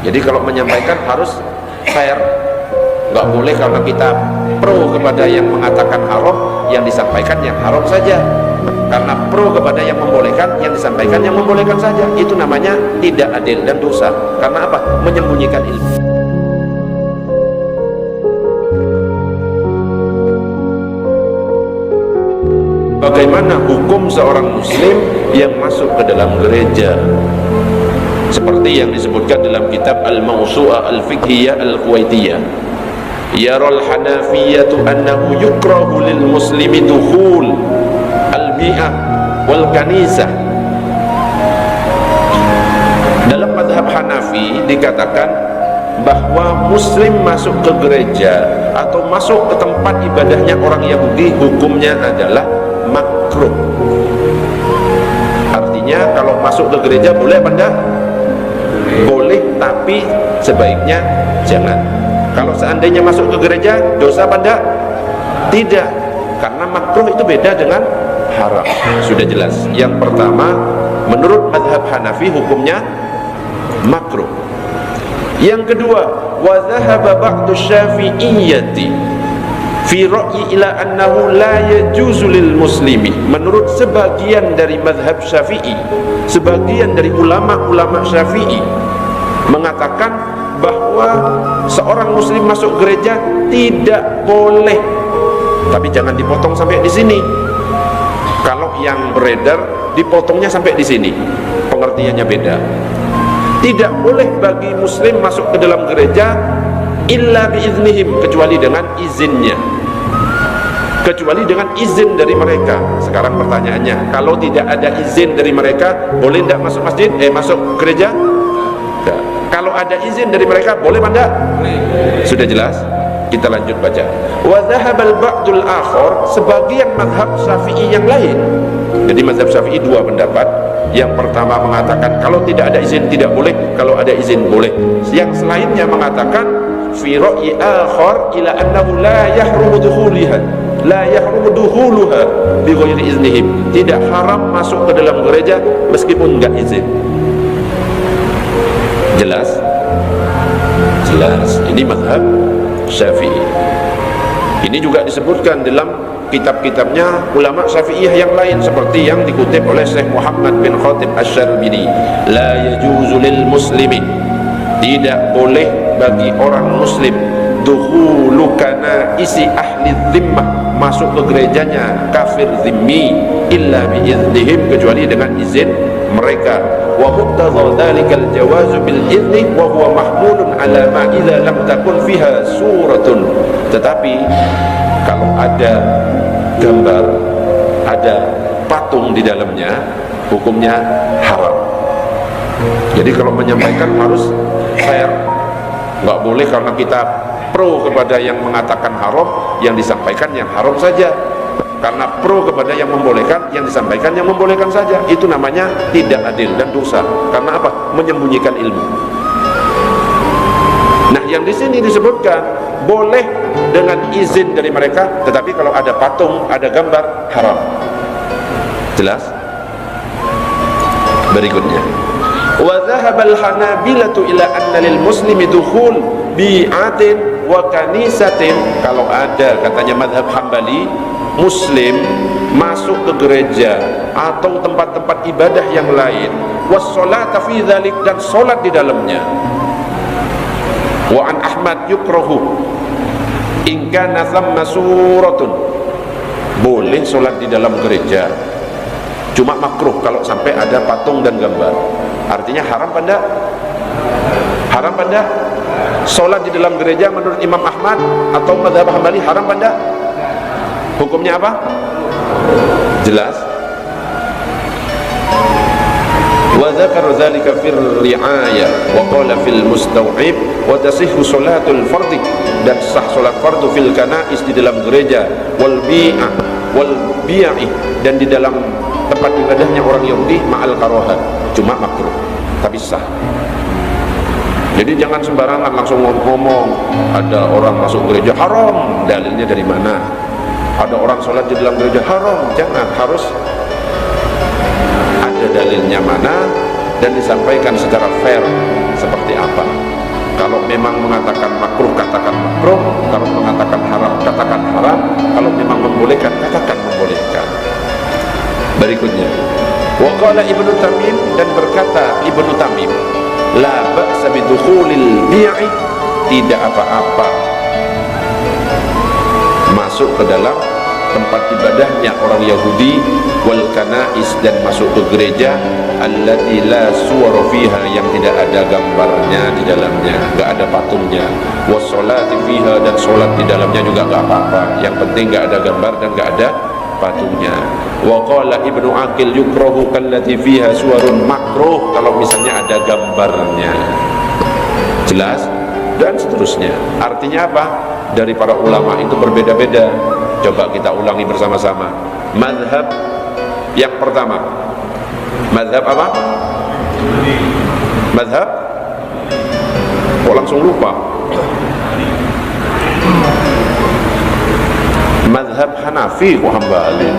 Jadi kalau menyampaikan harus fair, nggak boleh karena kita pro kepada yang mengatakan haram, yang disampaikan yang haram saja. Karena pro kepada yang membolehkan, yang disampaikan yang membolehkan saja. Itu namanya tidak adil dan dosa. Karena apa? Menyembunyikan ilmu. Bagaimana hukum seorang muslim yang masuk ke dalam gereja? Seperti yang disebutkan dalam kitab Al-Mawsu'ah Al-Fiqhiyah Al-Kuwaitiyah, yaral hanafiyatu annahu yukrahu lil muslimi dukhul al-bi'ah wal kanisah. Dalam madhab Hanafi dikatakan bahwa muslim masuk ke gereja atau masuk ke tempat ibadahnya orang Yahudi hukumnya adalah makruh. Artinya kalau masuk ke gereja boleh apa enggak? Boleh, tapi sebaiknya jangan. Kalau seandainya masuk ke gereja dosa apa enggak? Tidak, karena makruh itu beda dengan haram. Sudah jelas. Yang pertama, menurut madhab Hanafi hukumnya makruh. Yang kedua, wa dhahaba ba'du syafi'iyyati fi ra'yi ila annahu la yajuzu lil muslimi. Menurut sebagian dari madhab Syafi'i, sebagian dari ulama-ulama Syafi'i mengatakan bahwa seorang muslim masuk gereja tidak boleh. Tapi jangan dipotong sampai di sini. Kalau yang beredar dipotongnya sampai di sini, pengertiannya beda. Tidak boleh bagi muslim masuk ke dalam gereja illa biiznihim, kecuali dengan izinnya, kecuali dengan izin dari mereka. Sekarang pertanyaannya, kalau tidak ada izin dari mereka, boleh tidak masuk masjid? Masuk gereja? Tidak. Kalau ada izin dari mereka, boleh apa tidak? Sudah jelas? Kita lanjut baca. Wa dhahabal ba'dul akhar, sebagian mazhab Syafi'i yang lain. Jadi mazhab Syafi'i dua pendapat. Yang pertama mengatakan kalau tidak ada izin tidak boleh, kalau ada izin boleh. Yang selainnya mengatakan fi ra'yi akhar ila annahu la yahrumu dukhulaha, la yahrumu dukhulaha bi ghairi iznihim. Tidak haram masuk ke dalam gereja meskipun enggak izin. Jelas? Jelas. Ini mazhab Syafi'i. Ini juga disebutkan dalam kitab-kitabnya ulama Syafi'iyah yang lain, seperti yang dikutip oleh Syekh Muhammad bin Khatib Asy-Syarbini, la yajuzu lil muslimi, tidak boleh bagi orang muslim dukhulu kana isi ahli dhimmah, masuk ke gerejanya kafir zimmi, illa bi iznihim, kecuali dengan izin mereka. Wa muqtadha dzalikal jawazu bil izni wa huwa mahmulun ala ma idza lam takun fiha suratun. Tetapi kalau ada gambar, ada patung di dalamnya, hukumnya haram. Jadi kalau menyampaikan harus fair, nggak boleh karena kita pro kepada yang mengatakan haram, yang disampaikan yang haram saja. Karena pro kepada yang membolehkan, yang disampaikan yang membolehkan saja. Itu namanya tidak adil dan dosa. Karena apa? Menyembunyikan ilmu. Nah, yang di sini disebutkan boleh dengan izin dari mereka, tetapi kalau ada patung, ada gambar, haram. Jelas? Berikutnya, wa dhahabal hanabilatu ila anna lil muslimi dukhul bi'atin wa kanisatin. Kalau ada, katanya mazhab Hambali, muslim masuk ke gereja atau tempat-tempat ibadah yang lain, was-sholata fi dzalik, dan salat di dalamnya. Wa an Ahmad yukrahu in kana thamma suratun, boleh salat di dalam gereja, cuma makruh kalau sampai ada patung dan gambar. Artinya haram pada? Haram pada? Salat di dalam gereja menurut Imam Ahmad atau mazhab Hambali haram pada? Hukumnya apa? Jelas? Wa dzakara dzalika fir ri'ayah wa qala fil mustaw'ib wa tasihhu salatul fardhi, dan sah salat fardu fil kanais, di dalam gereja, wal bi'ah wal bi'i, dan di dalam tempat ibadahnya orang Yahudi, ma'al karahat, cuma makruh tapi sah. Jadi jangan sembarangan langsung ngomong ada orang masuk gereja haram, dalilnya dari mana? Ada orang sholat di dalam gereja haram, jangan. Harus ada dalilnya mana dan disampaikan secara fair seperti apa. Kalau memang mengatakan makruh, katakan makruh. Kalau mengatakan haram, katakan haram. Kalau memang membolehkan, katakan membolehkan. Berikutnya, wa qala Ibnu Tamim, dan berkata Ibnu Tamim, la ba'sa bidukhulil bi'i, tidak apa-apa masuk ke dalam tempat ibadahnya orang Yahudi, wal kanais, dan masuk ke gereja allati la suwara fiha, yang tidak ada gambarnya di dalamnya, enggak ada patungnya, was sholati fiha, dan sholat di dalamnya juga enggak apa-apa, yang penting enggak ada gambar dan enggak ada patungnya. Wa qala Ibnu Aqil yukrahu kallati fiha suwarun, makruh kalau misalnya ada gambarnya. Jelas? Dan seterusnya. Artinya apa? Dari para ulama itu berbeda-beda. Coba kita ulangi bersama-sama. Mazhab yang pertama, mazhab apa? Mazhab? Kok langsung lupa? Mazhab Hanafi, Hambali.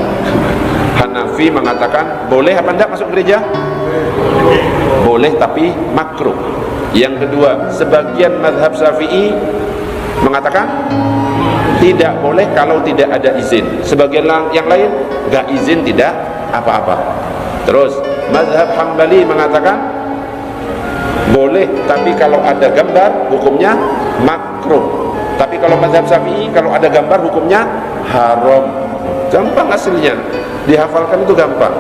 Hanafi mengatakan boleh apa tidak masuk gereja? Boleh, tapi makruh. Yang kedua, sebagian mazhab Syafi'i mengatakan tidak boleh kalau tidak ada izin. Sebagian yang lain enggak izin, tidak apa-apa. Terus mazhab Hambali mengatakan boleh, tapi kalau ada gambar hukumnya makruh. Tapi kalau mazhab Syafi'i kalau ada gambar hukumnya haram. Gampang aslinya, dihafalkan itu gampang.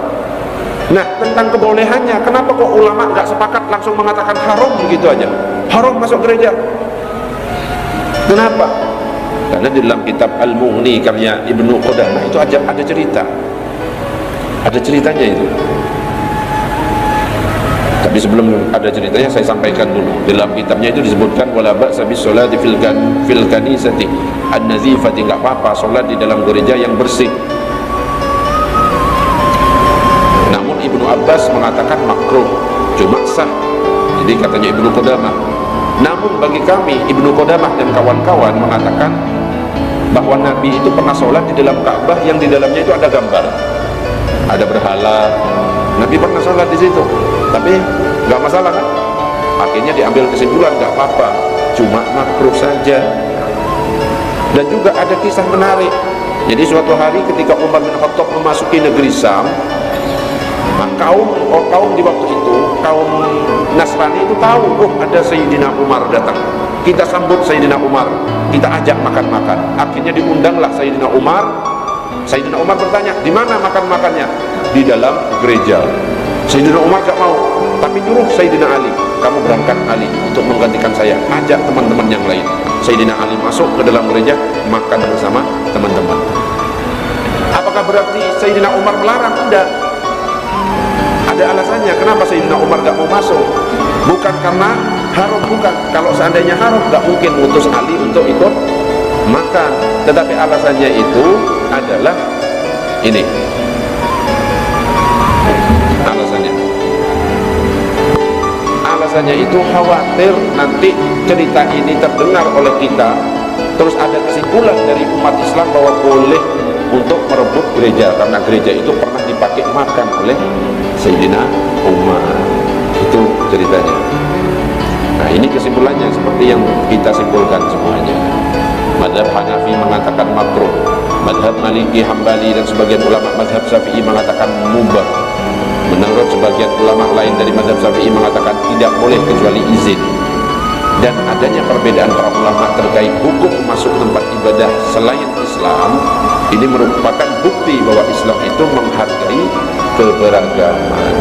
Nah, tentang kebolehannya, kenapa kok ulama nggak sepakat langsung mengatakan haram begitu aja? Haram masuk gereja. Kenapa? Karena di dalam kitab Al-Mughni karya Ibnu Qudamah itu ada cerita. Ada ceritanya itu. Tapi sebelum ada ceritanya saya sampaikan dulu. Dalam kitabnya itu disebutkan wala ba'sa bis sholati fil kanisati an-nazifati, enggak apa-apa salat di dalam gereja yang bersih. Namun Ibnu Abbas mengatakan makruh, cuma sah. Jadi katanya Ibnu Qudamah. Namun bagi kami Ibnu Qudamah dan kawan-kawan mengatakan bahwa Nabi itu pernah sholat di dalam Ka'bah yang di dalamnya itu ada gambar, ada berhala. Nabi pernah sholat di situ, tapi nggak masalah kan? Akhirnya diambil kesimpulan nggak apa-apa, cuma makruh saja. Dan juga ada kisah menarik. Jadi suatu hari ketika Umar bin Khattab memasuki negeri Syam, kaum di waktu itu, kaum Nasrani itu tahu, oh ada Sayyidina Umar datang, kita sambut Sayyidina Umar, kita ajak makan-makan. Akhirnya diundanglah Sayyidina Umar. Sayyidina Umar bertanya, di mana makan-makannya? Di dalam gereja. Sayyidina Umar gak mau, tapi nyuruh Sayyidina Ali, kamu berangkat Ali untuk menggantikan saya, ajak teman-teman yang lain. Sayyidina Ali masuk ke dalam gereja, makan bersama teman-teman. Apakah berarti Sayyidina Umar melarang? Tidak. Ada alasannya kenapa Sayyidina Umar gak mau masuk. Bukan karena haram, bukan. Kalau seandainya haram gak mungkin ngutus Ali untuk ikut makan. Tetapi alasannya itu adalah ini. Alasannya itu khawatir nanti cerita ini terdengar oleh kita, terus ada kesimpulan dari umat Islam bahwa boleh untuk merebut gereja, karena gereja itu pernah dipakai makan oleh Sayyidina Umar. Itu ceritanya. Nah, ini kesimpulannya seperti yang kita simpulkan semuanya. Mazhab Hanafi mengatakan makruh, mazhab Maliki, Hambali, dan sebagian ulama mazhab Syafi'i mengatakan mubah. Menurut sebagian ulama lain dari mazhab Syafi'i mengatakan tidak boleh kecuali izin. Dan adanya perbedaan para ulama terkait hukum masuk tempat ibadah selain Islam, ini merupakan bukti bahwa Islam itu menghargai keberagaman.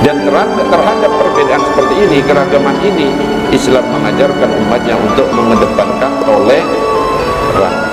Dan terhadap perbedaan seperti ini, keragaman ini, Islam mengajarkan umatnya untuk mengedepankan toleransi.